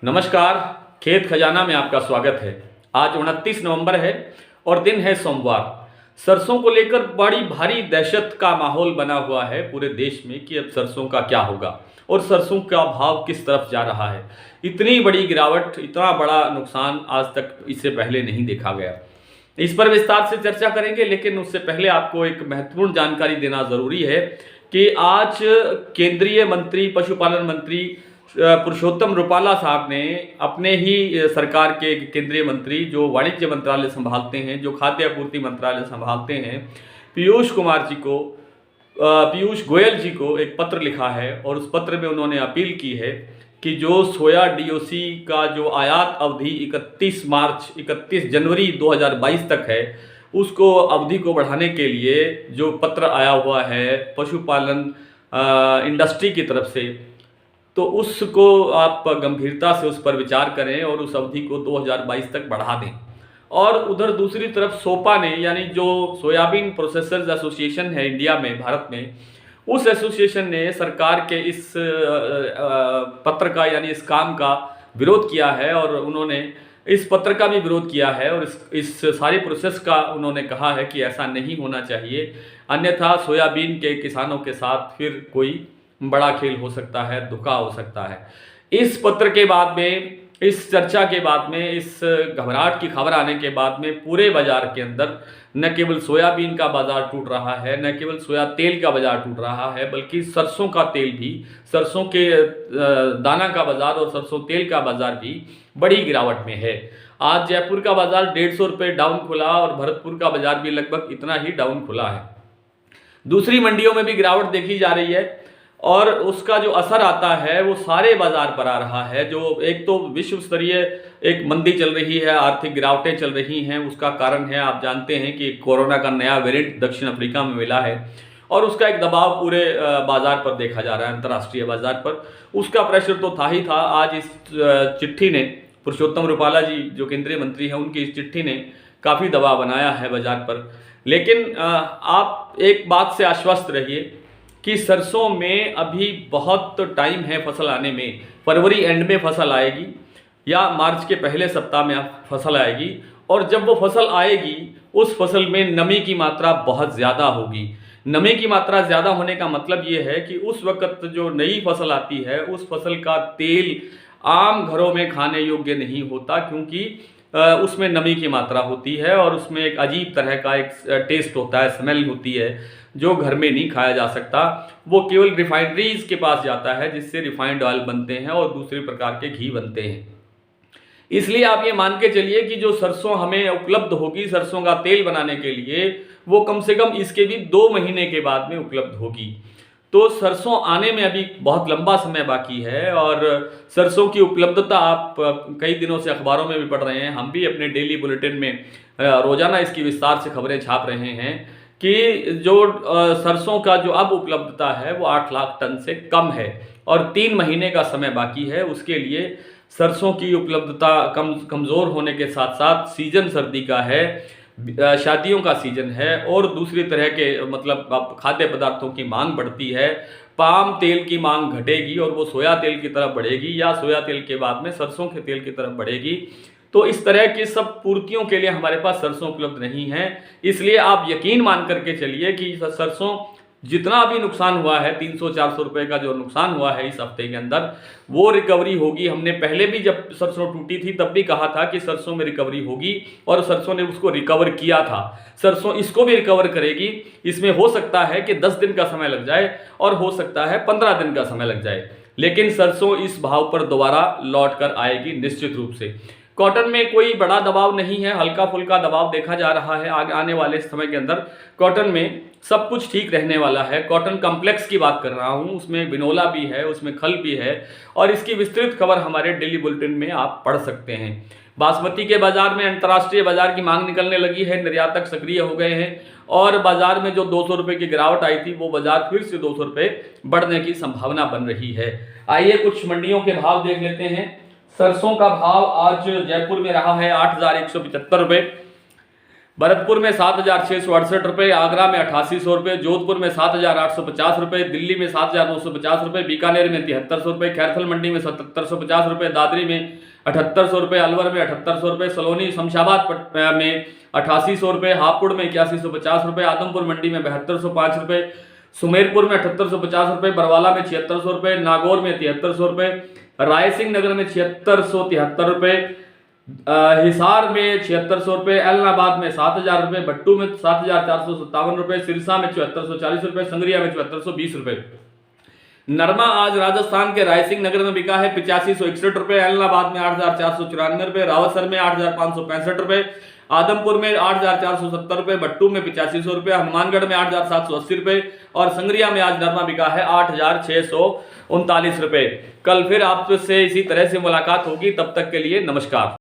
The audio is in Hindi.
नमस्कार। खेत खजाना में आपका स्वागत है। आज 29 नवंबर है और दिन है सोमवार। सरसों को लेकर बड़ी भारी दहशत का माहौल बना हुआ है पूरे देश में कि अब सरसों का क्या होगा और सरसों का भाव किस तरफ जा रहा है। इतनी बड़ी गिरावट, इतना बड़ा नुकसान आज तक इससे पहले नहीं देखा गया। इस पर विस्तार से चर्चा करेंगे, लेकिन उससे पहले आपको एक महत्वपूर्ण जानकारी देना जरूरी है कि आज केंद्रीय मंत्री, पशुपालन मंत्री पुरुषोत्तम रुपाला साहब ने अपने ही सरकार के केंद्रीय मंत्री जो वाणिज्य मंत्रालय संभालते हैं, जो खाद्य आपूर्ति मंत्रालय संभालते हैं, पीयूष गोयल जी को एक पत्र लिखा है और उस पत्र में उन्होंने अपील की है कि जो सोया डीओसी का जो आयात अवधि 31 जनवरी 2022 तक है, उसको अवधि को बढ़ाने के लिए जो पत्र आया हुआ है पशुपालन इंडस्ट्री की तरफ से, तो उसको आप गंभीरता से उस पर विचार करें और उस अवधि को 2022 तक बढ़ा दें। और उधर दूसरी तरफ सोपा ने, यानी जो सोयाबीन प्रोसेसर्स एसोसिएशन है इंडिया में, भारत में, उस एसोसिएशन ने सरकार के इस पत्र का, यानी इस काम का विरोध किया है और उन्होंने इस पत्र का भी विरोध किया है और इस सारी प्रोसेस का उन्होंने कहा है कि ऐसा नहीं होना चाहिए, अन्यथा सोयाबीन के किसानों के साथ फिर कोई बड़ा खेल हो सकता है, धोखा हो सकता है। इस पत्र के बाद में, इस चर्चा के बाद में, इस घबराहट की खबर आने के बाद में पूरे बाजार के अंदर न केवल सोयाबीन का बाजार टूट रहा है, न केवल सोया तेल का बाजार टूट रहा है, बल्कि सरसों का तेल भी, सरसों के दाना का बाजार और सरसों तेल का बाजार भी बड़ी गिरावट में है। आज जयपुर का बाजार 150 रुपये डाउन खुला और भरतपुर का बाजार भी लगभग इतना ही डाउन खुला है। दूसरी मंडियों में भी गिरावट देखी जा रही है और उसका जो असर आता है वो सारे बाजार पर आ रहा है। जो एक तो विश्व स्तरीय एक मंदी चल रही है, आर्थिक गिरावटें चल रही हैं, उसका कारण है, आप जानते हैं कि कोरोना का नया वेरिएंट दक्षिण अफ्रीका में मिला है और उसका एक दबाव पूरे बाजार पर देखा जा रहा है, अंतर्राष्ट्रीय बाजार पर। उसका प्रेशर तो था ही था। आज इस चिट्ठी ने, पुरुषोत्तम रुपाला जी जो केंद्रीय मंत्री हैं, उनकी इस चिट्ठी ने काफ़ी दबाव बनाया है बाजार पर। लेकिन आप एक बात से आश्वस्त रहिए कि सरसों में अभी बहुत टाइम है फसल आने में। फरवरी एंड में फसल आएगी या मार्च के पहले सप्ताह में फसल आएगी और जब वो फसल आएगी उस फसल में नमी की मात्रा बहुत ज़्यादा होगी। नमी की मात्रा ज़्यादा होने का मतलब ये है कि उस वक्त जो नई फसल आती है उस फसल का तेल आम घरों में खाने योग्य नहीं होता, क्योंकि उसमें नमी की मात्रा होती है और उसमें एक अजीब तरह का एक टेस्ट होता है, स्मेल होती है, जो घर में नहीं खाया जा सकता। वो केवल रिफाइनरीज के पास जाता है जिससे रिफाइंड ऑयल बनते हैं और दूसरे प्रकार के घी बनते हैं। इसलिए आप ये मान के चलिए कि जो सरसों हमें उपलब्ध होगी सरसों का तेल बनाने के लिए, वो कम से कम इसके भी 2 महीने के बाद में उपलब्ध होगी। तो सरसों आने में अभी बहुत लंबा समय बाकी है और सरसों की उपलब्धता आप कई दिनों से अखबारों में भी पढ़ रहे हैं, हम भी अपने डेली बुलेटिन में रोजाना इसकी विस्तार से खबरें छाप रहे हैं कि जो सरसों का जो अब उपलब्धता है वो 8 लाख टन से कम है और 3 महीने का समय बाकी है। उसके लिए सरसों की उपलब्धता कमज़ोर होने के साथ साथ सीजन सर्दी का है, शादियों का सीजन है और दूसरी तरह के मतलब खाद्य पदार्थों की मांग बढ़ती है। पाम तेल की मांग घटेगी और वो सोया तेल की तरफ बढ़ेगी या सोया तेल के बाद में सरसों के तेल की तरफ बढ़ेगी। तो इस तरह की सब पूर्तियों के लिए हमारे पास सरसों उपलब्ध नहीं है। इसलिए आप यकीन मान करके चलिए कि सरसों जितना भी नुकसान हुआ है, 300-400 रुपये का जो नुकसान हुआ है इस हफ्ते के अंदर, वो रिकवरी होगी। हमने पहले भी जब सरसों टूटी थी तब भी कहा था कि सरसों में रिकवरी होगी और सरसों ने उसको रिकवर किया था। सरसों इसको भी रिकवर करेगी। इसमें हो सकता है कि 10 दिन का समय लग जाए और हो सकता है 15 दिन का समय लग जाए, लेकिन सरसों इस भाव पर दोबारा लौट कर आएगी निश्चित रूप से। कॉटन में कोई बड़ा दबाव नहीं है, हल्का फुल्का दबाव देखा जा रहा है। आने वाले समय के अंदर कॉटन में सब कुछ ठीक रहने वाला है। कॉटन कॉम्प्लेक्स की बात कर रहा हूँ, उसमें बिनोला भी है, उसमें खल भी है और इसकी विस्तृत खबर हमारे डेली बुलेटिन में आप पढ़ सकते हैं। बासमती के बाजार में अंतर्राष्ट्रीय बाजार की मांग निकलने लगी है, निर्यातक सक्रिय हो गए हैं और बाजार में जो 200 रुपये की गिरावट आई थी वो बाजार फिर से 200 रुपये बढ़ने की संभावना बन रही है। आइए कुछ मंडियों के भाव देख लेते हैं। सरसों का भाव आज जयपुर में रहा है 8,175 रुपये, भरतपुर में 7,668 रुपये, आगरा में 8,800 रुपये, जोधपुर में 7,850 रुपये, दिल्ली में 7,950 रुपये, बीकानेर में 7,300 रुपये, खैरथल मंडी में 7,750 रुपये, दादरी में 7,800 रुपये, अलवर में 7,800 रुपये, सलोनी शमशाबाद में 8,800 रुपये, हापुड़ में 8,150 रुपये, आदमपुर मंडी में 7,205 रुपये, सुमेरपुर में 7,850 रुपये, बरवाला में 7,600 रुपये, नागौर में 7,300 रुपये, रायसिंह नगर में 7,673 रुपये, हिसार में 7,600 रुपये, एलनाबाद में 7,000 रुपये, भट्टू में 7,457 रुपये, सिरसा में 7,440 रुपये, संगरिया में 7,420 रुपये। नरमा आज राजस्थान के रायसिंह नगर में बिका है 8561 रुपये, एलनाबाद में 8,494 रुपये, रावतसर में 8,565 रुपये, आदमपुर में 8,470 रुपये, भट्टू में 8500 रुपये, हनुमानगढ़ में 8,780 रुपये और संगरिया में आज नरमा बिका है 8,639 रुपये। कल फिर आपसे इसी तरह से मुलाकात होगी, तब तक के लिए नमस्कार।